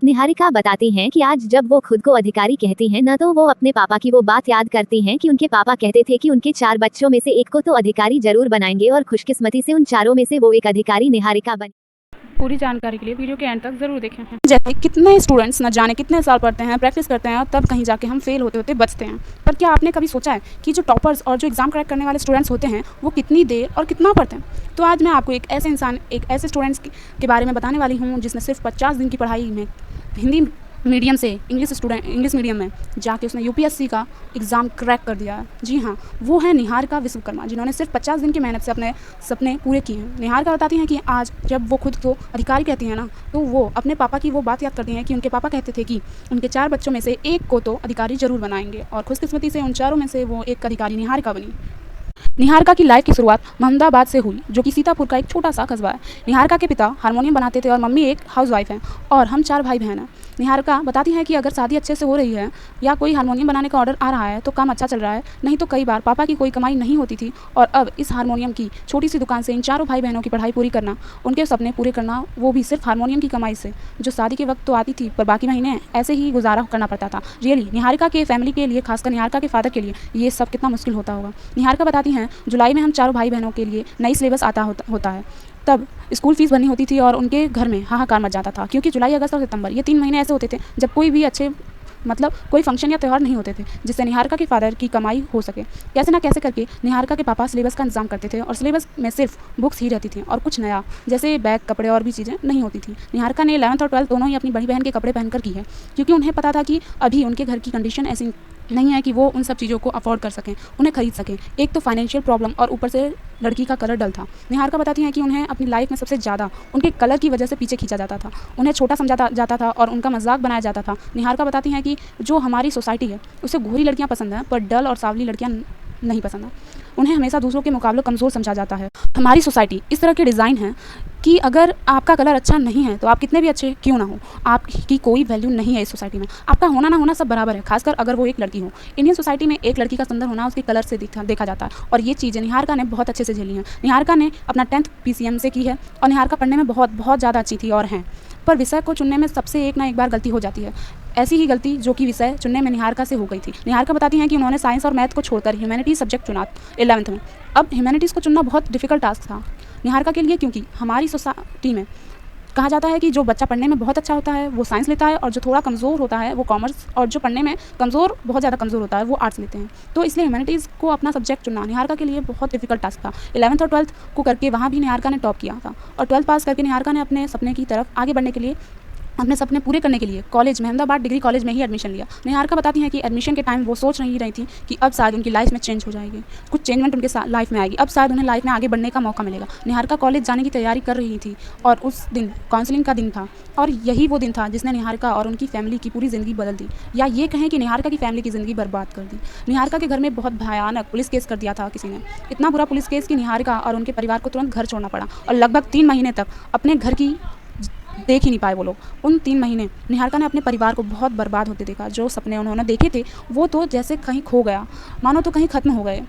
निहारिका बताती हैं कि आज जब वो खुद को अधिकारी कहती हैं न तो वो अपने पापा की वो बात याद करती हैं कि उनके पापा कहते थे कि उनके 4 बच्चों में से एक को तो अधिकारी जरूर बनाएंगे और खुशकिस्मती से उन चारों में से वो एक अधिकारी निहारिका बनी। पूरी जानकारी के लिए वीडियो के एंड तक ज़रूर देखें। जैसे कितने स्टूडेंट्स न जाने कितने साल पढ़ते हैं, प्रैक्टिस करते हैं और तब कहीं जाके हम फेल होते होते बचते हैं। पर क्या आपने कभी सोचा है कि जो टॉपर्स और जो एग्ज़ाम क्रैक करने वाले स्टूडेंट्स होते हैं वो कितनी देर और कितना पढ़ते हैं? तो आज मैं आपको एक ऐसे स्टूडेंट्स के बारे में बताने वाली हूँ जिसने सिर्फ 50 दिन की पढ़ाई में हिंदी मीडियम से इंग्लिश मीडियम में जाके उसने यूपीएससी का एग्ज़ाम क्रैक कर दिया है। जी हाँ, वो है निहारिका विश्वकर्मा, जिन्होंने सिर्फ 50 दिन की मेहनत से अपने सपने पूरे किए हैं। निहारिका बताती हैं कि आज जब वो खुद को अधिकारी कहती हैं ना, तो वो अपने पापा की वो बात याद करती हैं कि उनके पापा कहते थे कि उनके 4 बच्चों में से एक को तो अधिकारी ज़रूर बनाएंगे और खुशकिस्मती से उन चारों में से वो एक अधिकारी निहारिका बनी। निहारिका की लाइफ की शुरुआत मोहम्मदाबाद से हुई, जो कि सीतापुर का एक छोटा सा कस्बा है। निहारिका के पिता हारमोनियम बनाते थे और मम्मी एक हाउसवाइफ हैं और हम 4 भाई बहन हैं। निहारिका बताती है कि अगर शादी अच्छे से हो रही है या कोई हारमोनियम बनाने का ऑर्डर आ रहा है तो काम अच्छा चल रहा है, नहीं तो कई बार पापा की कोई कमाई नहीं होती थी और अब इस हारमोनियम की छोटी सी दुकान से इन चारों भाई बहनों की पढ़ाई पूरी करना, उनके सपने पूरे करना, वो भी सिर्फ हारमोनियम की कमाई से, जो शादी के वक्त तो आती थी पर बाकी महीने ऐसे ही गुजारा करना पड़ता था। रियली निहारिका के फैमिली के लिए, खासकर निहारिका के फादर के लिए ये सब कितना मुश्किल होता होगा। निहारिका बताती हैं, जुलाई में हम चारों भाई बहनों के लिए नई सिलेबस होता है। तब स्कूल फीस भरनी होती थी और उनके घर में हाहाकार मच जाता था, क्योंकि जुलाई, अगस्त और सितंबर ये 3 महीने ऐसे होते थे जब कोई फंक्शन या त्यौहार नहीं होते थे जिससे निहारिका के फादर की कमाई हो सके। कैसे ना कैसे करके निहारिका के पापा सिलेबस का इंतजाम करते थे और सिलेबस में सिर्फ बुक्स ही रहती थी और कुछ नया जैसे बैग, कपड़े और भी चीज़ें नहीं होती थी। निहारिका ने 11th और 12th दोनों ही अपनी बड़ी बहन के कपड़े पहनकर की है, क्योंकि उन्हें पता था कि अभी उनके घर की कंडीशन ऐसी नहीं है कि वो उन सब चीज़ों को अफोर्ड कर सकें, उन्हें खरीद सकें। एक तो फाइनेंशियल प्रॉब्लम और ऊपर से लड़की का कलर डल था। निहारिका बताती हैं कि उन्हें अपनी लाइफ में सबसे ज़्यादा उनके कलर की वजह से पीछे खींचा जाता था, उन्हें छोटा समझा जाता था और उनका मजाक बनाया जाता था। निहारिका बताती हैं कि जो हमारी सोसाइटी है उसे गोरी लड़कियाँ पसंद हैं पर डल और सांवली लड़कियाँ नहीं पसंद है। उन्हें हमेशा दूसरों के मुकाबले कमज़ोर समझा जाता है। हमारी सोसाइटी इस तरह के डिज़ाइन है कि अगर आपका कलर अच्छा नहीं है तो आप कितने भी अच्छे क्यों ना हो, आपकी कोई वैल्यू नहीं है इस सोसाइटी में। आपका होना ना होना सब बराबर है, खासकर अगर वो एक लड़की हो। इंडियन सोसाइटी में एक लड़की का सुंदर होना उसके कलर से देखा जाता है और ये चीज़ें निहारिका ने बहुत अच्छे से झेली हैं। निहारिका ने अपना 10th PCM से की है और निहारिका पढ़ने में बहुत बहुत ज़्यादा अच्छी थी और हैं, पर विषय को चुनने में सबसे एक ना एक बार गलती हो जाती है। ऐसी ही गलती जो कि विषय चुनने में निहारिका से हो गई थी। निहारिका बताती हैं कि उन्होंने साइंस और मैथ को छोड़कर ह्यूमैनिटीज़ सब्जेक्ट चुना 11th में। अब ह्यूमैनिटीज़ को चुनना बहुत डिफिकल्ट टास्क था निहारिका के लिए, क्योंकि हमारी सोसाइटी में कहा जाता है कि जो बच्चा पढ़ने में बहुत अच्छा होता है वो साइंस लेता है और जो थोड़ा कमज़ोर होता है वो कॉमर्स, और जो पढ़ने में बहुत ज़्यादा कमज़ोर होता है वो आर्ट्स लेते हैं। तो इसलिए ह्यूमैनिटीज़ को अपना सब्जेक्ट चुनना निहारिका के लिए बहुत डिफिकल्ट टास्क था। 11th और 12th को करके वहाँ भी निहारिका ने टॉप किया था और 12th पास करके निहारिका ने अपने सपने की तरफ आगे बढ़ने के लिए, अपने सपने पूरे करने के लिए कॉलेज मोहम्मदाबाद डिग्री कॉलेज में ही एडमिशन लिया। निहारिका बताती हैं कि एडमिशन के टाइम वो सोच नहीं रही थी कि अब शायद उनकी लाइफ में चेंज हो जाएगी, कुछ चेंजमेंट उनके लाइफ में आएगी, अब शायद उन्हें लाइफ में आगे बढ़ने का मौका मिलेगा। निहारिका कॉलेज जाने की तैयारी कर रही थी और उस दिन काउंसलिंग का दिन था और यही वो दिन था जिसने निहारिका और उनकी फैमिली की पूरी ज़िंदगी बदल दी, या ये कहें कि निहारिका की फैमिली की ज़िंदगी बर्बाद कर दी। निहारिका के घर में बहुत भयानक पुलिस केस कर दिया था किसी ने, इतना बुरा पुलिस केस कि निहारिका और उनके परिवार को तुरंत घर छोड़ना पड़ा और लगभग 3 महीने तक अपने घर की देख ही नहीं पाए वो लोग। उन 3 महीने निहारिका ने अपने परिवार को बहुत बर्बाद होते देखा। जो सपने उन्होंने देखे थे वो तो जैसे कहीं खो गया, मानो तो कहीं ख़त्म हो गए।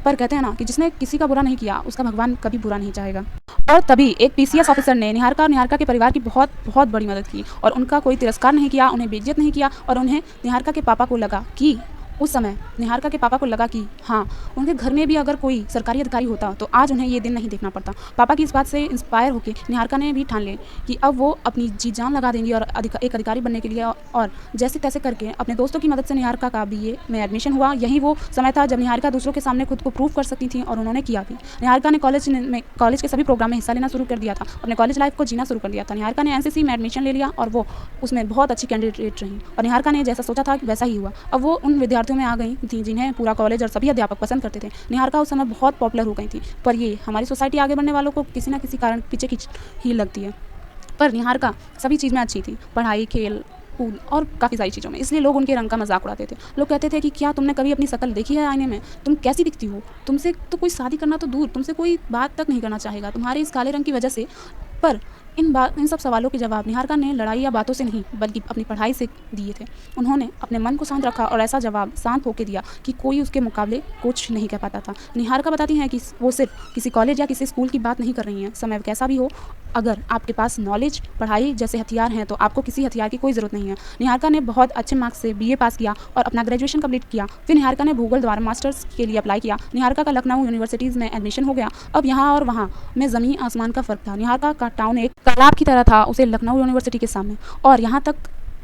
पर कहते हैं ना कि जिसने किसी का बुरा नहीं किया उसका भगवान कभी बुरा नहीं चाहेगा। और तभी एक PCS ऑफिसर ने निहारिका और निहारिका के परिवार की बहुत बहुत बड़ी मदद की और उनका कोई तिरस्कार नहीं किया, उन्हें बेइज्जत नहीं किया और उन्हें निहारिका के पापा को लगा कि उस समय निहारिका के पापा को लगा कि हाँ, उनके घर में भी अगर कोई सरकारी अधिकारी होता तो आज उन्हें ये दिन नहीं देखना पड़ता। पापा की इस बात से इंस्पायर होकर निहारिका ने भी ठान लिया कि अब वो अपनी जी जान लगा देंगी और एक अधिकारी बनने के लिए, और जैसे तैसे करके अपने दोस्तों की मदद से निहारिका का BA में एडमिशन हुआ। यही वो समय था जब निहारिका दूसरों के सामने खुद को प्रूव कर सकती थी और उन्होंने किया भी। निहारिका ने कॉलेज के सभी प्रोग्राम में हिस्सा लेना शुरू कर दिया था, अपने कॉलेज लाइफ को जीना शुरू कर दिया था। निहारिका ने NCC में एडमिशन ले लिया और वो उसमें बहुत अच्छी कैंडिडेट रही और निहारिका ने जैसा सोचा था वैसा ही हुआ। अब वो उन विद्यार्थियों में आ गई थी जिन्हें पूरा कॉलेज और सभी अध्यापक पसंद करते थे। निहारिका उस समय बहुत पॉपुलर हो गई थी, पर ये हमारी सोसाइटी आगे बढ़ने वालों को किसी न किसी कारण पीछे खींच ही लगती है। पर निहारिका सभी चीज़ में अच्छी थी, पढ़ाई, खेल कूद और काफ़ी सारी चीज़ों में, इसलिए लोग उनके रंग का मजाक उड़ाते थे। लोग कहते थे कि क्या तुमने कभी अपनी शक्ल देखी है आईने में, तुम कैसी दिखती हो, तुमसे तो कोई शादी करना तो दूर, तुमसे कोई बात तक नहीं करना चाहेगा तुम्हारे इस काले रंग की वजह से। पर इन सब सवालों के जवाब निहारिका ने लड़ाई या बातों से नहीं बल्कि अपनी पढ़ाई से दिए थे। उन्होंने अपने मन को शांत रखा और ऐसा जवाब शांत होकर दिया कि कोई उसके मुकाबले कुछ नहीं कह पाता था। निहारिका बताती हैं कि वो सिर्फ किसी कॉलेज या किसी स्कूल की बात नहीं कर रही हैं। समय कैसा भी हो, अगर आपके पास नॉलेज, पढ़ाई जैसे हथियार हैं तो आपको किसी हथियार की कोई ज़रूरत नहीं है। निहारिका ने बहुत अच्छे मार्क्स से BA पास किया और अपना ग्रेजुएशन कंप्लीट किया। फिर निहारिका ने भूगोल द्वारा मास्टर्स के लिए अप्लाई किया। निहारिका का लखनऊ यूनिवर्सिटीज़ में एडमिशन हो गया। अब यहाँ और वहाँ में ज़मीन आसमान का फ़र्क था। निहारिका का टाउन एक तालाब की तरह था उसे लखनऊ यूनिवर्सिटी के सामने, और यहाँ तक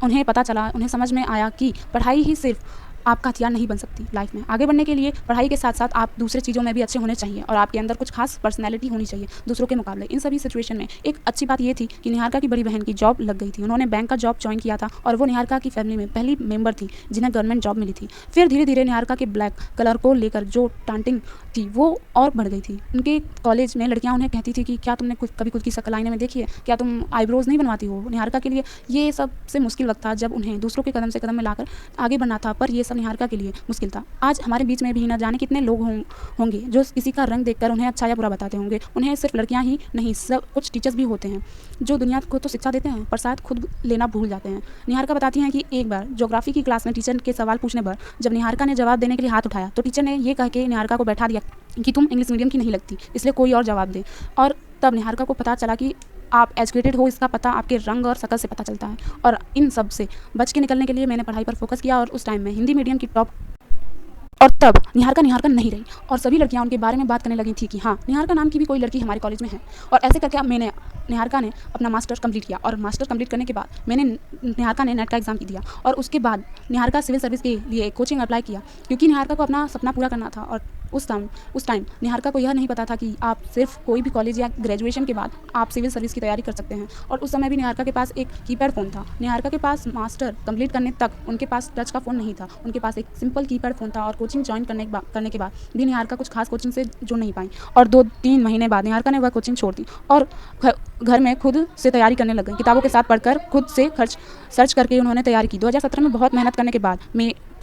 उन्हें पता चला, उन्हें समझ में आया कि पढ़ाई ही सिर्फ आपका हथियार नहीं बन सकती। लाइफ में आगे बढ़ने के लिए पढ़ाई के साथ साथ आप दूसरे चीज़ों में भी अच्छे होने चाहिए और आपके अंदर कुछ खास पर्सनैलिटी होनी चाहिए दूसरों के मुकाबले। इन सभी सिचुएशन में एक अच्छी बात ये थी कि निहारिका की बड़ी बहन की जॉब लग गई थी। उन्होंने बैंक का जॉब ज्वाइन किया था और वो निहारिका की फैमिली में पहली मेंबर थी जिन्हें गवर्नमेंट जॉब मिली थी। फिर धीरे धीरे निहारिका के ब्लैक कलर को लेकर जो टांटिंग थी वो और बढ़ गई थी। उनके कॉलेज में लड़कियां उन्हें कहती थी कि क्या तुमने कभी खुद की शक्ल आईने में देखी है, क्या तुम आईब्रोज नहीं बनवाती हो। निहारिका के लिए ये सबसे मुश्किल वक्त था जब उन्हें दूसरों के कदम से कदम मिलाकर आगे बढ़ना था, पर ये सब निहारिका के लिए मुश्किल था। आज हमारे बीच में भी न जाने कितने लोग होंगे जो किसी का रंग देखकर उन्हें अच्छा या बुरा बताते होंगे। उन्हें सिर्फ लड़कियां ही नहीं, सब कुछ टीचर्स भी होते हैं जो दुनिया को तो शिक्षा देते हैं पर शायद खुद लेना भूल जाते हैं। निहारिका बताती हैं कि एक बार ज्योग्राफी की क्लास में टीचर के सवाल पूछने पर जब निहारिका ने जवाब देने के लिए हाथ उठाया तो टीचर ने ये कह के निहारिका को बैठा दिया कि तुम इंग्लिश मीडियम की नहीं लगती, इसलिए कोई और जवाब दे। और तब निहारिका को पता चला कि आप एजुकेटेड हो इसका पता आपके रंग और शक्ल से पता चलता है। और इन सब से बच के निकलने के लिए मैंने पढ़ाई पर फोकस किया और उस टाइम में हिंदी मीडियम की टॉप, और तब निहारिका नहीं रही और सभी लड़कियां उनके बारे में बात करने लगी थी कि हाँ, निहारिका नाम की भी कोई लड़की हमारे कॉलेज में है। और ऐसे करके निहारिका ने अपना मास्टर्स कंप्लीट किया और मास्टर कंप्लीट करने के बाद निहारिका ने नेट का एग्ज़ाम दिया और उसके बाद निहारिका सिविल सर्विस के लिए कोचिंग अप्लाई किया क्योंकि निहारिका को अपना सपना पूरा करना था। और उस टाइम निहारिका को यह नहीं पता था कि आप सिर्फ कोई भी कॉलेज या ग्रेजुएशन के बाद आप सिविल सर्विस की तैयारी कर सकते हैं। और उस समय भी निहारिका के पास एक कीपैड फ़ोन था। निहारिका के पास मास्टर कंप्लीट करने तक उनके पास टच का फ़ोन नहीं था, उनके पास एक सिंपल कीपैड फ़ोन था। और कोचिंग ज्वाइन करने के बाद भी निहारिका कुछ खास कोचिंग से जुड़ नहीं पाई और 2-3 महीने बाद निहारिका ने वह कोचिंग छोड़ दी और घर में खुद से तैयारी करने लग गई। किताबों के साथ पढ़कर खुद से सर्च करके उन्होंने तैयारी की। 2017 में बहुत मेहनत करने के बाद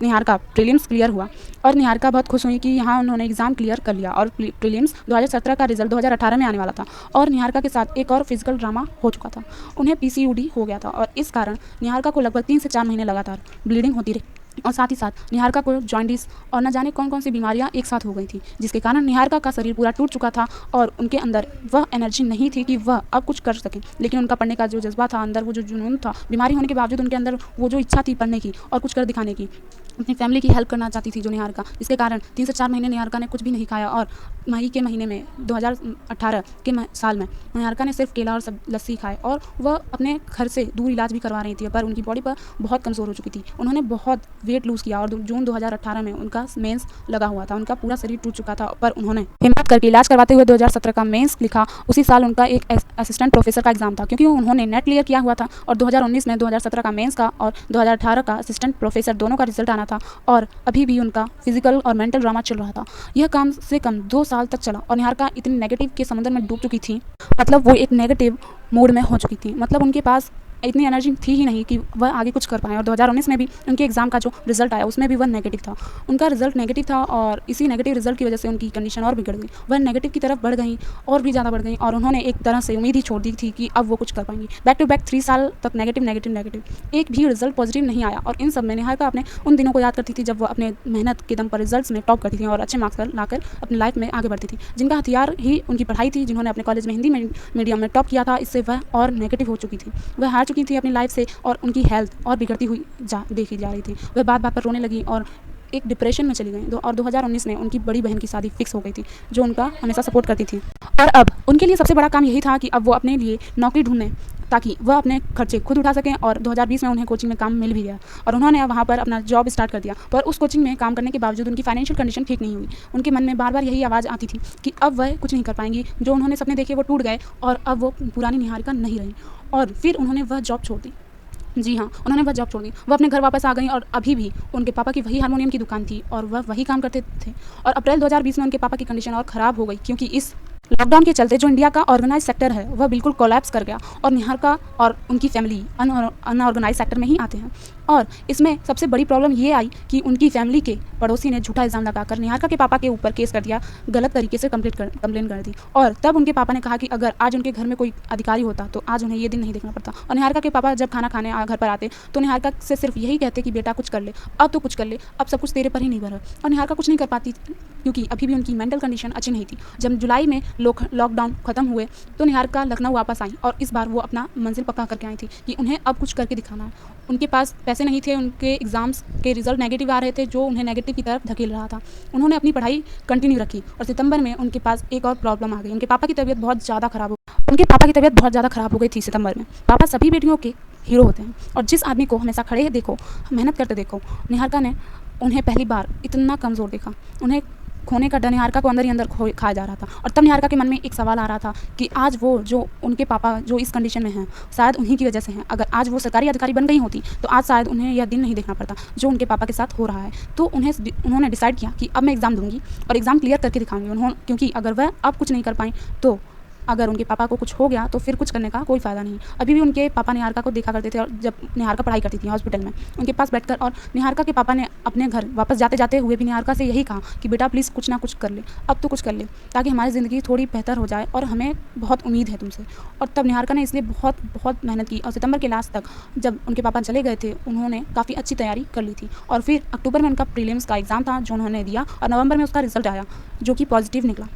निहारिका प्रीलिम्स क्लियर हुआ और निहारिका बहुत खुश हुई कि यहाँ उन्होंने एग्ज़ाम क्लियर कर लिया और प्रीलिम्स 2017 का रिजल्ट 2018 में आने वाला था। और निहारिका के साथ एक और फिजिकल ड्रामा हो चुका था, उन्हें PCOD हो गया था और इस कारण निहारिका को लगभग 3 से 4 महीने लगातार ब्लीडिंग होती रही और साथ ही साथ निहारिका को जॉन्डिस और न जाने कौन कौन सी बीमारियां एक साथ हो गई थी, जिसके कारण निहारिका का शरीर पूरा टूट चुका था और उनके अंदर वह एनर्जी नहीं थी कि वह अब कुछ कर सकें। लेकिन उनका पढ़ने का जो जज्बा था, अंदर वो जो जुनून था, बीमारी होने के बावजूद उनके अंदर वो जो इच्छा थी पढ़ने की और कुछ कर दिखाने की, अपनी फैमिली की हेल्प करना चाहती थी जो निहारिका। इसके कारण 3 से 4 महीने निहारिका ने कुछ भी नहीं खाया और मई के महीने में 2018 के साल में निहारिका ने सिर्फ केला और लस्सी खाए और वह अपने घर से दूर इलाज भी करवा रही थी, पर उनकी बॉडी पर बहुत कमज़ोर हो चुकी थी। उन्होंने बहुत वेट लूज़ किया और जून 2018 में उनका मेंस लगा हुआ था, उनका पूरा शरीर टूट चुका था, पर उन्होंने हिम्मत करके इलाज करवाते हुए 2017 का मेंस लिखा। उसी साल उनका एक असिस्टेंट प्रोफेसर का एग्जाम था क्योंकि उन्होंने नेट क्लियर किया हुआ था और 2019 में 2017 का मेंस का और 2018 का असिस्टेंट प्रोफेसर दोनों का रिजल्ट आना था और अभी भी उनका फिजिकल और मेंटल ड्रामा चल रहा था। यह कम से कम 2 साल तक चला और निहारिका इतनी नेगेटिव के समुद्र में डूब चुकी थी, मतलब वो एक नेगेटिव मूड में हो चुकी थी, मतलब उनके पास इतनी एनर्जी थी ही नहीं कि वह आगे कुछ कर पाएँ। और 2019 में भी उनके एग्ज़ाम का जो रिजल्ट आया उसमें भी वह नेगेटिव था, उनका रिजल्ट नेगेटिव था और इसी नेगेटिव रिजल्ट की वजह से उनकी कंडीशन और बिगड़ गई। वह नेगेटिव की तरफ बढ़ गई और भी ज़्यादा बढ़ गई और उन्होंने एक तरह से उम्मीद ही छोड़ दी थी कि अब वो कुछ कर पाएंगी। बैक टू बैक 3 साल तक नेगेटिव, एक भी रिजल्ट पॉजिटिव नहीं आया। और इन सब में निहारिका अपने उन दिनों को याद करती थी जब वो अपने मेहनत के दम पर रिजल्ट्स में टॉप करती थी और अच्छे मार्क्स लाकर अपनी लाइफ में आगे बढ़ती थी। जिनका हथियार ही उनकी पढ़ाई थी, जिन्होंने अपने कॉलेज में हिंदी मीडियम में टॉप किया था, इससे वह और नेगेटिव हो चुकी थी। वह हार चुकी थी अपनी लाइफ से और उनकी हेल्थ और बिगड़ती हुई देखी जा रही थी। वह बात पर रोने लगी और एक डिप्रेशन में चली गई। और 2019 में उनकी बड़ी बहन की शादी फिक्स हो गई थी जो उनका हमेशा सपोर्ट करती थी और अब उनके लिए सबसे बड़ा काम यही था कि अब वो अपने लिए नौकरी ढूंढें ताकि वह अपने खर्चे खुद उठा सकें। और 2020 में उन्हें कोचिंग में काम मिल भी गया और उन्होंने वहाँ पर अपना जॉब स्टार्ट कर दिया। पर उस कोचिंग में काम करने के बावजूद उनकी फाइनेंशियल कंडीशन ठीक नहीं हुई। उनके मन में बार बार यही आवाज़ आती थी कि अब वह कुछ नहीं कर पाएंगी, जो उन्होंने सपने देखे वो टूट गए और अब वो पुरानी निहारिका नहीं रही। और फिर उन्होंने वह जॉब छोड़ दी। जी हाँ, उन्होंने वह जॉब छोड़ दी। वह अपने घर वापस आ गई और अभी भी उनके पापा की वही हारमोनियम की दुकान थी और वह वही काम करते थे। और अप्रैल 2020 में उनके पापा की कंडीशन और ख़राब हो गई क्योंकि इस लॉकडाउन के चलते जो इंडिया का ऑर्गेनाइज सेक्टर है वह बिल्कुल कोलैप्स कर गया और निहारिका और उनकी फैमिली अनऑर्गेनाइज सेक्टर में ही आते हैं। और इसमें सबसे बड़ी प्रॉब्लम ये आई कि उनकी फैमिली के पड़ोसी ने झूठा इल्ज़ाम लगाकर निहारिका के पापा के ऊपर केस कर दिया, गलत तरीके से कंप्लेन कर दी। और तब उनके पापा ने कहा कि अगर आज उनके घर में कोई अधिकारी होता तो आज उन्हें ये दिन नहीं देखना पड़ता। और निहारिका के पापा जब खाना खाने घर पर आते तो निहारिका से सिर्फ यही कहते कि बेटा कुछ कर ले, अब तो कुछ कर ले, अब सब कुछ तेरे पर ही निर्भर है। और निहारिका कुछ नहीं कर पाती क्योंकि अभी भी उनकी मेंटल कंडीशन अच्छी नहीं थी। जब जुलाई में लॉकडाउन खत्म हुए तो निहारिका लखनऊ वापस आई और इस बार वो अपना मंजिल पक्का करके आई थी कि उन्हें अब कुछ करके दिखाना है। उनके पास पैसे नहीं थे, उनके एग्ज़ाम्स के रिजल्ट नेगेटिव आ रहे थे जो उन्हें नेगेटिव की तरफ धकेल रहा था। उन्होंने अपनी पढ़ाई कंटिन्यू रखी और सितंबर में उनके पास एक और प्रॉब्लम आ गई। उनके पापा की तबीयत बहुत ज़्यादा ख़राब हो गई थी सितंबर में। पापा सभी बेटियों के हीरो होते हैं और जिस आदमी को हमेशा खड़े देखो, मेहनत करते देखो, निहारिका ने उन्हें पहली बार इतना कमज़ोर देखा। उन्हें खोने का डर निहारिका को अंदर ही अंदर खाया जा रहा था। और तब निहारिका के मन में एक सवाल आ रहा था कि आज वो जो उनके पापा जो इस कंडीशन में हैं शायद उन्हीं की वजह से हैं। अगर आज वो सरकारी अधिकारी बन गई होती तो आज शायद उन्हें यह दिन नहीं देखना पड़ता जो उनके पापा के साथ हो रहा है। तो उन्होंने डिसाइड किया कि अब मैं एग्ज़ाम दूंगी और एग्ज़ाम क्लियर करके दिखाऊंगी। क्योंकि अगर वह अब कुछ नहीं कर पाई तो अगर उनके पापा को कुछ हो गया तो फिर कुछ करने का कोई फ़ायदा नहीं। अभी भी उनके पापा निहारिका को देखा करते थे और जब निहारिका पढ़ाई करती थी हॉस्पिटल में उनके पास बैठकर, और निहारिका के पापा ने अपने घर वापस जाते जाते हुए भी निहारिका से यही कहा कि बेटा प्लीज़ कुछ ना कुछ कर ले, अब तो कुछ कर ले ताकि हमारी ज़िंदगी थोड़ी बेहतर हो जाए और हमें बहुत उम्मीद है तुमसे। और तब निहारिका ने इसलिए बहुत मेहनत की और सितंबर के लास्ट तक जब उनके पापा चले गए थे उन्होंने काफ़ी अच्छी तैयारी कर ली थी। और फिर अक्टूबर में उनका प्रीलिम्स का एग्ज़ाम था जो उन्होंने दिया और नवंबर में उसका रिजल्ट आया जो कि पॉजिटिव निकला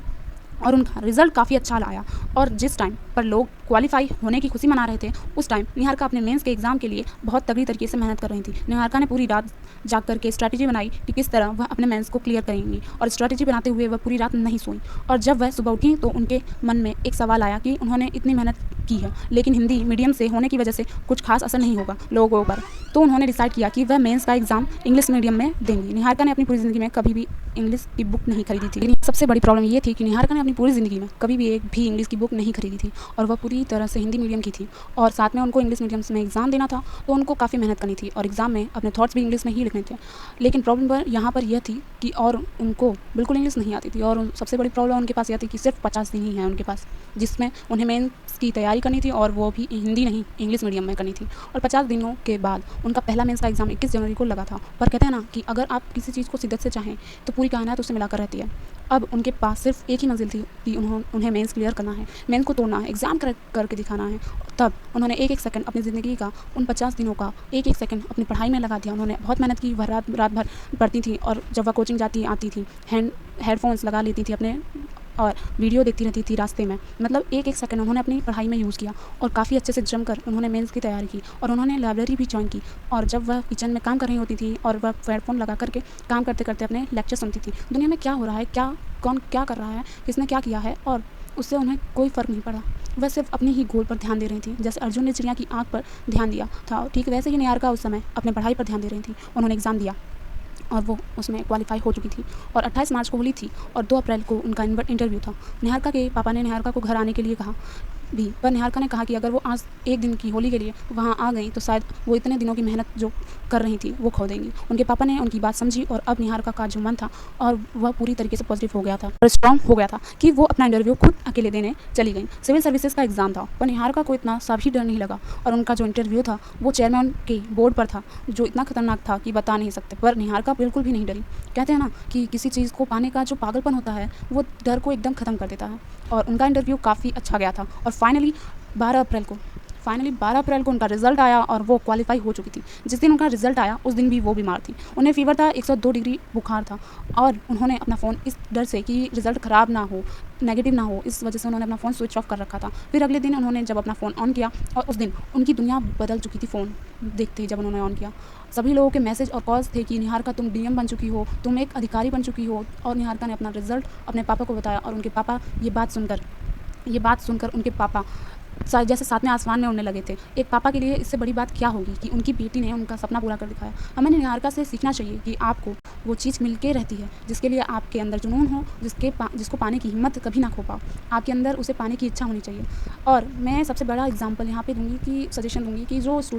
और उनका रिजल्ट काफ़ी अच्छा आया। और जिस टाइम पर लोग क्वालिफाई होने की खुशी मना रहे थे उस टाइम निहारिका अपने मेंस के एग्ज़ाम के लिए बहुत तगड़ी तरीके से मेहनत कर रही थी। निहारिका ने पूरी रात जाग करके स्ट्रैटेजी बनाई कि किस तरह वह अपने मेंस को क्लियर करेंगी और स्ट्रैटेजी बनाते हुए वह पूरी रात नहीं सोई। और जब वह सुबह उठी तो उनके मन में एक सवाल आया कि उन्होंने इतनी मेहनत की है लेकिन हिंदी मीडियम से होने की वजह से कुछ खास असर नहीं होगा लोगों पर। तो उन्होंने डिसाइड किया कि वह मेंस का एग्ज़ाम इंग्लिश मीडियम में देंगी। निहारिका ने अपनी पूरी ज़िंदगी में कभी भी इंग्लिश की बुक नहीं खरीदी थी। लेकिन सबसे बड़ी प्रॉब्लम ये थी कि निहारिका ने अपनी पूरी ज़िंदगी में कभी भी एक भी इंग्लिश की बुक नहीं खरीदी थी और वह पूरी तरह से हिंदी मीडियम की थी और साथ में उनको इंग्लिश मीडियम में एग्ज़ाम देना था तो उनको काफ़ी मेहनत करनी थी और एग्ज़ाम में अपने थॉट्स भी इंग्लिश में ही लिखने थे। लेकिन प्रॉब्लम यहाँ पर यह थी कि और उनको बिल्कुल इंग्लिश नहीं आती थी और सबसे बड़ी प्रॉब्लम उनके पास यह थी कि सिर्फ 50 दिन ही है उनके पास जिसमें उन्हें मेंस की तैयारी करनी थी और वो भी हिंदी नहीं इंग्लिश मीडियम में करनी थी। और 50 दिनों के बाद उनका पहला मेंस का एग्ज़ाम 21 जनवरी को लगा था। पर कहते हैं ना कि अगर आप किसी चीज़ को शिद्दत से चाहें तो पूरी कायनात उससे मिलाकर रहती है। अब उनके पास सिर्फ एक ही मंजिल थी कि उन्हें मेंस क्लियर करना है, मेंस को तोड़ना है, एग्ज़ाम करके दिखाना है। तब उन्होंने एक एक सेकंड अपनी ज़िंदगी का उन 50 दिनों का एक एक सेकंड अपनी पढ़ाई में लगा दिया। उन्होंने बहुत मेहनत की, रात भर पढ़ती थी और जब वह कोचिंग आती थी हेडफोन्स लगा लेती थी अपने और वीडियो देखती रहती थी रास्ते में। मतलब एक एक सेकंड उन्होंने अपनी पढ़ाई में यूज़ किया और काफ़ी अच्छे से जमकर उन्होंने मेंस की तैयारी की और उन्होंने लाइब्रेरी भी ज्वाइन की। और जब वह किचन में काम कर रही होती थी और वह हेडफोन लगा करके काम करते करते अपने लेक्चर सुनती थी, दुनिया में क्या हो रहा है, कौन क्या कर रहा है, किसने क्या किया है, और उससे उन्हें कोई फ़र्क नहीं पड़ा। वह सिर्फ अपने ही गोल पर ध्यान दे रही थी। जैसे अर्जुन ने चिड़िया की आँख पर ध्यान दिया था ठीक वैसे ही निहारिका उस समय अपने पढ़ाई पर ध्यान दे रही थी। उन्होंने एग्ज़ाम दिया और वो उसमें क्वालिफाई हो चुकी थी और 28 मार्च को होली थी और 2 अप्रैल को उनका इंटरव्यू था। निहारिका के पापा ने निहारिका को घर आने के लिए कहा भी, पर निहारिका ने कहा कि अगर वो आज एक दिन की होली के लिए वहाँ आ गई तो शायद वो इतने दिनों की मेहनत जो कर रही थी वो खो देंगी। उनके पापा ने उनकी बात समझी और अब निहारिका का जो मन था और वह पूरी तरीके से पॉजिटिव हो गया था और स्ट्रांग हो गया था कि वो अपना इंटरव्यू खुद अकेले देने चली गई। सिविल सर्विसेज का एग्ज़ाम था पर निहारिका को इतना सा भी डर नहीं लगा और उनका जो इंटरव्यू था वो चेयरमैन के बोर्ड पर था जो इतना खतरनाक था कि बता नहीं सकते। पर निहारिका बिल्कुल भी नहीं डरी। कहते हैं ना कि किसी चीज़ को पाने का जो पागलपन होता है वो डर को एकदम ख़त्म कर देता है। और उनका इंटरव्यू काफ़ी अच्छा गया था और फाइनली 12 अप्रैल को उनका रिजल्ट आया और वो क्वालिफाई हो चुकी थी। जिस दिन उनका रिजल्ट आया उस दिन भी वो बीमार थी। उन्हें फीवर था, 102 डिग्री बुखार था और उन्होंने अपना फ़ोन इस डर से कि रिज़ल्ट ख़राब ना हो, नेगेटिव ना हो, इस वजह से उन्होंने अपना फ़ोन स्विच ऑफ कर रखा था। फिर अगले दिन उन्होंने जब अपना फ़ोन ऑन किया और उस दिन उनकी दुनिया बदल चुकी थी। फ़ोन देखते ही जब उन्होंने ऑन किया सभी लोगों के मैसेज और कॉल्स थे कि निहारिका तुम डीएम बन चुकी हो, तुम एक अधिकारी बन चुकी हो। और निहारिका ने अपना रिजल्ट अपने पापा को बताया और उनके पापा ये बात सुनकर उनके पापा जैसे साथ में आसमान में उड़ने लगे थे। एक पापा के लिए इससे बड़ी बात क्या होगी कि उनकी बेटी ने उनका सपना पूरा कर दिखाया। हमें निहारिका से सीखना चाहिए कि आपको वो चीज़ मिल के रहती है जिसके लिए आपके अंदर जुनून हो, जिसको पाने की हिम्मत कभी ना खो पाओ। आपके अंदर उसे पाने की इच्छा होनी चाहिए। और मैं सबसे बड़ा एग्जाम्पल यहाँ पे दूंगी कि सजेशन दूंगी कि जो स्टूडेंट